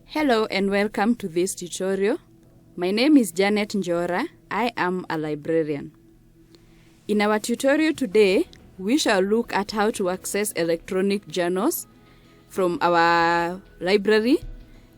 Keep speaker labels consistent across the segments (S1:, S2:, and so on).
S1: Hello and welcome to this tutorial. My name is Janet Njora. I am a librarian. In our tutorial today, we shall look at how to access electronic journals from our library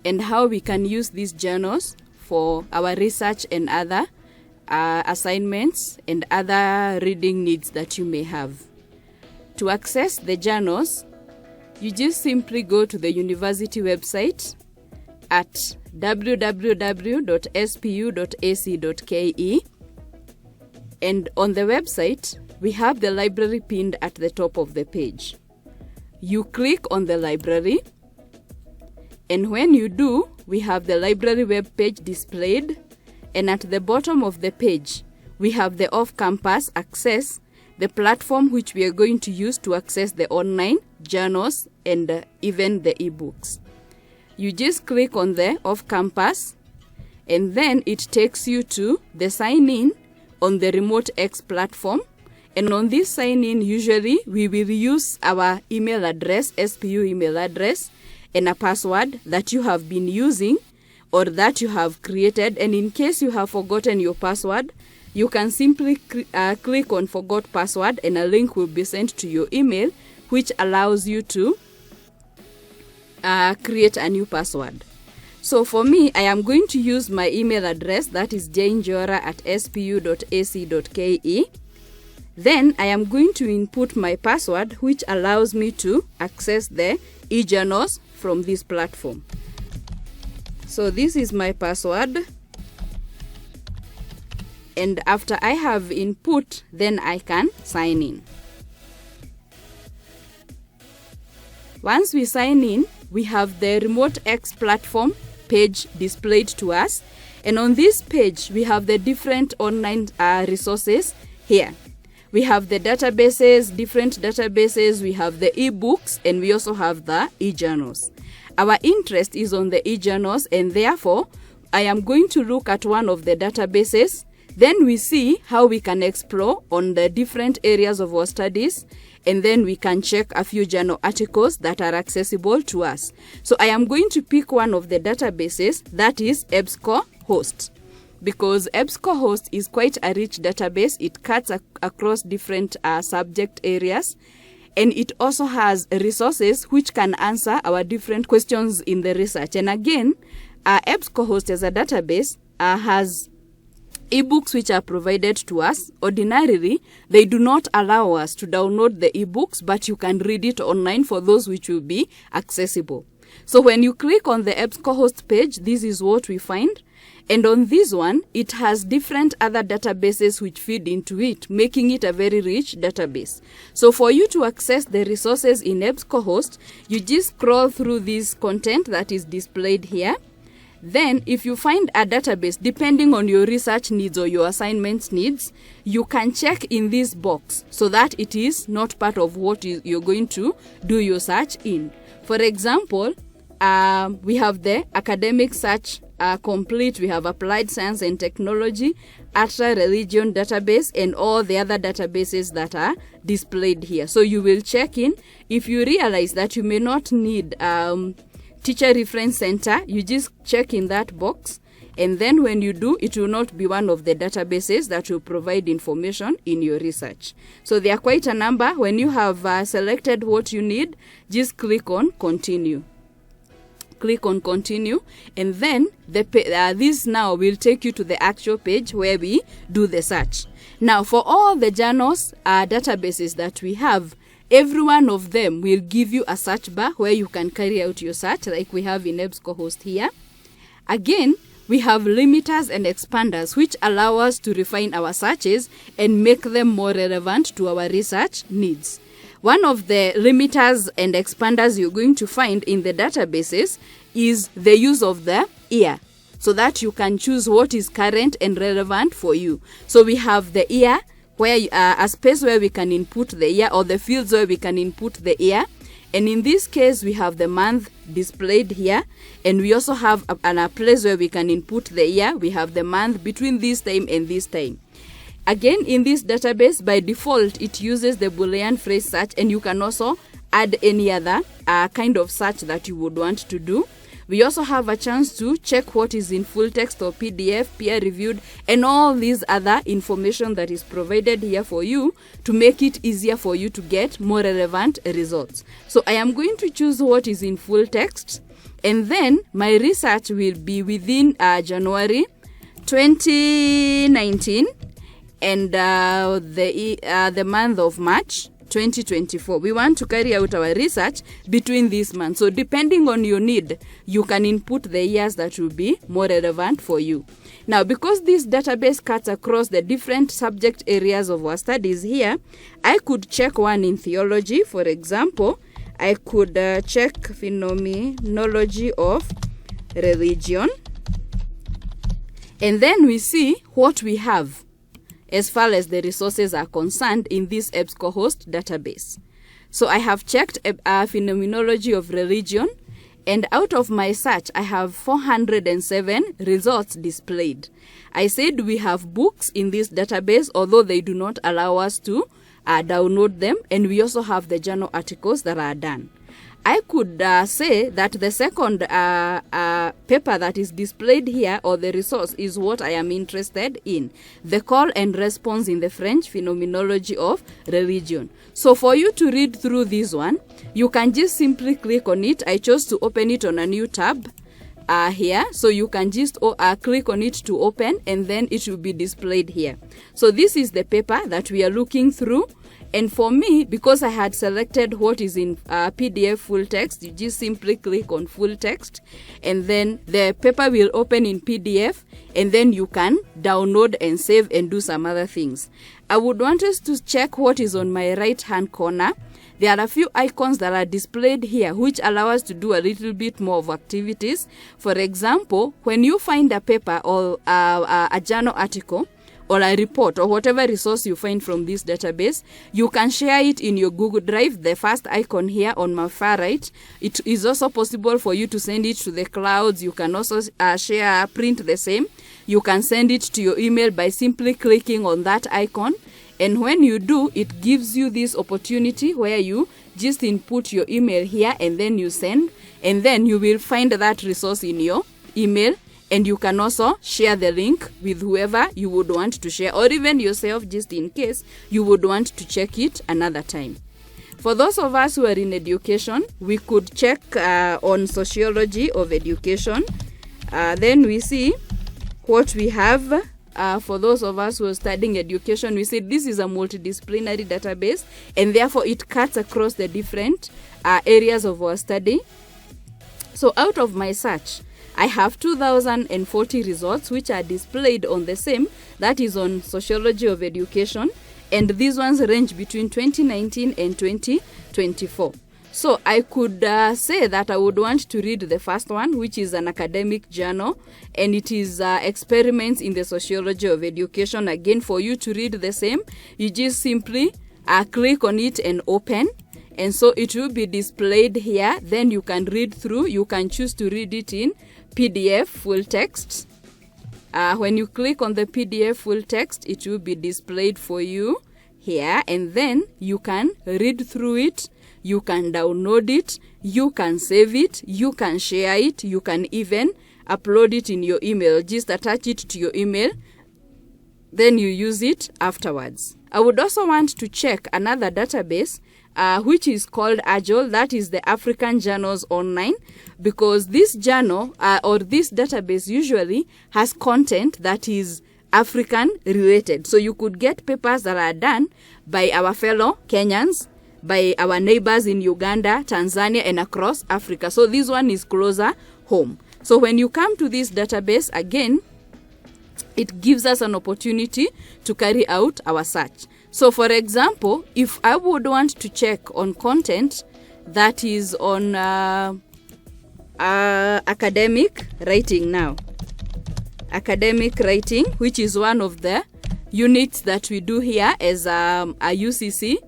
S1: and how we can use these journals for our research and other assignments and other reading needs that you may have. To access the journals, you just simply go to the university website at www.spu.ac.ke, and on the website we have the library pinned at the top of the page. You click on the library, and when you do, we have the library web page displayed, and at the bottom of the page we have the off-campus access, the platform which we are going to use to access the online journals and even the ebooks. You just click on the off-campus, and then it takes you to the sign-in on the Remote X platform. And on this sign-in, usually we will use our email address, SPU email address, and a password that you have been using or that you have created. And in case you have forgotten your password, you can simply click on Forgot Password, and a link will be sent to your email, which allows you to create a new password. So for me, I am going to use my email address, that is jnjora@spu.ac.ke. Then I am going to input my password, which allows me to access the e-journals from this platform. So this is my password, and after I have input, then I can sign in. Once we sign in, we have the Remote X platform page displayed to us, and on this page we have the different online resources here. We have the databases, different databases, we have the ebooks, and we also have the e-journals. Our interest is on the e-journals, and therefore I am going to look at one of the databases. Then we see how we can explore on the different areas of our studies, and then we can check a few journal articles that are accessible to us. So I am going to pick one of the databases, that is EBSCOhost, because EBSCOhost is quite a rich database. It cuts across different subject areas, and it also has resources which can answer our different questions in the research. And again, EBSCOhost as a database has ebooks which are provided to us. Ordinarily, they do not allow us to download the ebooks, but you can read it online for those which will be accessible. So when you click on the EBSCOhost page, this is what we find. And on this one, it has different other databases which feed into it, making it a very rich database. So for you to access the resources in EBSCOhost, you just scroll through this content that is displayed here. Then, if you find a database, depending on your research needs or your assignments needs, you can check in this box so that it is not part of what you're going to do your search in. For example, we have the academic search complete, we have applied science and technology, Atra religion database, and all the other databases that are displayed here. So you will check in. If you realize that you may not need Teacher Reference Center, you just check in that box, and then when you do, it will not be one of the databases that will provide information in your research. So there are quite a number. When you have selected what you need, just click on continue. Click on continue, and then this now will take you to the actual page where we do the search. Now for all the journals databases that we have, every one of them will give you a search bar where you can carry out your search, like we have in EBSCOhost here. Again, we have limiters and expanders which allow us to refine our searches and make them more relevant to our research needs. One of the limiters and expanders you're going to find in the databases is the use of the year, so that you can choose what is current and relevant for you. So we have the year, where a space where we can input the year, or the fields where we can input the year. And in this case, we have the month displayed here, and we also have a place where we can input the year. We have the month between this time and this time. Again, in this database, by default, it uses the Boolean phrase search, and you can also add any other kind of search that you would want to do. We also have a chance to check what is in full text or PDF, peer reviewed, and all these other information that is provided here for you to make it easier for you to get more relevant results. So I am going to choose what is in full text, and then my research will be within January 2019 and the month of March 2024. We want to carry out our research between these months. So depending on your need, you can input the years that will be more relevant for you. Now, because this database cuts across the different subject areas of our studies here, I could check one in theology. For example, I could check phenomenology of religion. And then we see what we have as far as the resources are concerned in this EBSCOhost database. So I have checked phenomenology of religion, and out of my search, I have 407 results displayed. I said we have books in this database, although they do not allow us to download them, and we also have the journal articles that are done. I could say that the second paper that is displayed here, or the resource, is what I am interested in. The call and response in the French phenomenology of religion. So for you to read through this one, you can just simply click on it. I chose to open it on a new tab here. So you can just click on it to open, and then it will be displayed here. So this is the paper that we are looking through. And for me, because I had selected what is in PDF full text, you just simply click on full text, and then the paper will open in PDF, and then you can download and save and do some other things. I would want us to check what is on my right hand corner. There are a few icons that are displayed here which allow us to do a little bit more of activities. For example, when you find a paper or a journal article, or a report, or whatever resource you find from this database, you can share it in your Google Drive, the first icon here on my far right. It is also possible for you to send it to the clouds. You can also print the same. You can send it to your email by simply clicking on that icon. And when you do, it gives you this opportunity where you just input your email here, and then you send, and then you will find that resource in your email. And you can also share the link with whoever you would want to share, or even yourself, just in case you would want to check it another time. For those of us who are in education, we could check on sociology of education. Then we see what we have. For those of us who are studying education, we see this is a multidisciplinary database, and therefore it cuts across the different areas of our study. So out of my search, I have 2,040 results which are displayed on the same, that is on sociology of education, and these ones range between 2019 and 2024. So I could say that I would want to read the first one, which is an academic journal, and it is experiments in the sociology of education. Again, for you to read the same, you just simply click on it and open. And so it will be displayed here. Then you can read through. You can choose to read it in PDF full text. When you click on the PDF full text, it will be displayed for you here. And then you can read through it. You can download it. You can save it. You can share it. You can even upload it in your email. Just attach it to your email. Then you use it afterwards. I would also want to check another database which is called AJOL, that is the African Journals Online, because this journal or this database usually has content that is African related. So you could get papers that are done by our fellow Kenyans, by our neighbors in Uganda, Tanzania, and across Africa. So this one is closer home. So when you come to this database, again, it gives us an opportunity to carry out our search. So for example, if I would want to check on content that is on academic writing now, academic writing, which is one of the units that we do here as a UCC,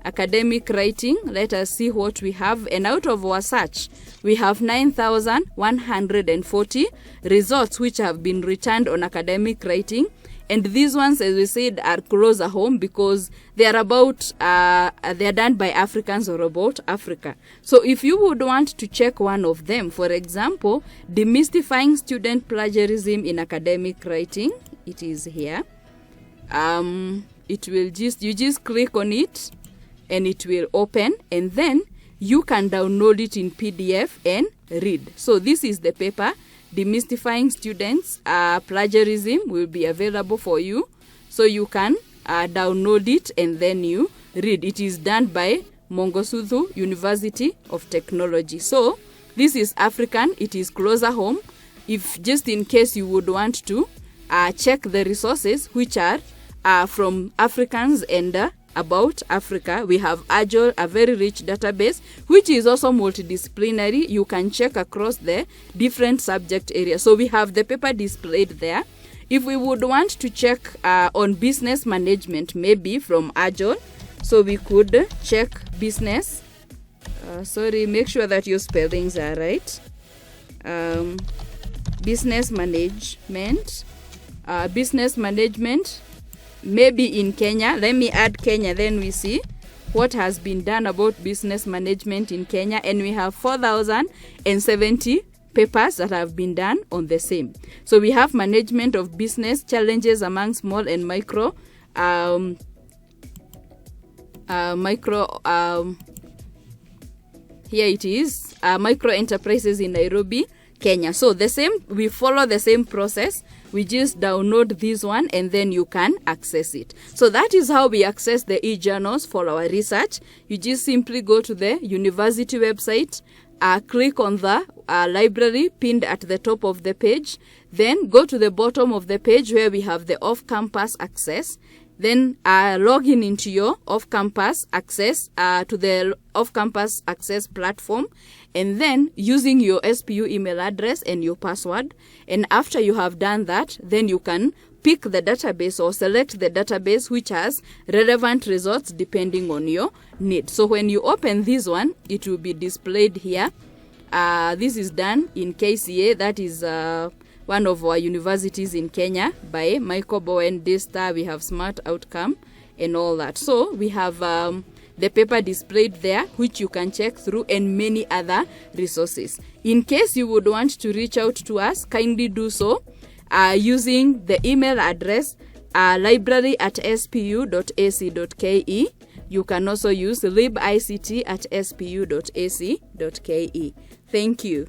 S1: academic writing, let us see what we have. And out of our search, we have 9,140 results which have been returned on academic writing. And these ones, as we said, are closer home because they are they're done by Africans or about Africa. So if you would want to check one of them, for example, demystifying student plagiarism in academic writing, it is here. It will you just click on it and it will open, and then you can download it in PDF and read. So this is the paper. Demystifying students plagiarism will be available for you, so you can download it and then you read. It is done by Mongosuthu University of Technology. So this is African, it is closer home. If just in case you would want to check the resources which are from Africans and about Africa, we have Agile, a very rich database, which is also multidisciplinary. You can check across the different subject areas. So we have the paper displayed there. If we would want to check on business management, maybe from Agile, so we could check business. Make sure that your spellings are right. Business management. Maybe in Kenya. Let me add Kenya, then we see what has been done about business management in Kenya. And we have 4,070 papers that have been done on the same. So we have management of business, challenges among small and micro here it is, micro enterprises in Nairobi, Kenya. So we follow the same process. We just download this one and then you can access it. So that is how we access the e-journals for our research. You just simply go to the university website, click on the library pinned at the top of the page, then go to the bottom of the page where we have the off-campus access. Then log in into your off-campus access to the off-campus access platform, and then using your SPU email address and your password. And after you have done that, then you can pick the database or select the database which has relevant results depending on your need. So when you open this one, it will be displayed here. This is done in KCA, that is one of our universities in Kenya, by Michael Bowen, Daystar. We have Smart Outcome and all that. So we have the paper displayed there, which you can check through, and many other resources. In case you would want to reach out to us, kindly do so using the email address library@spu.ac.ke. You can also use libict@spu.ac.ke. Thank you.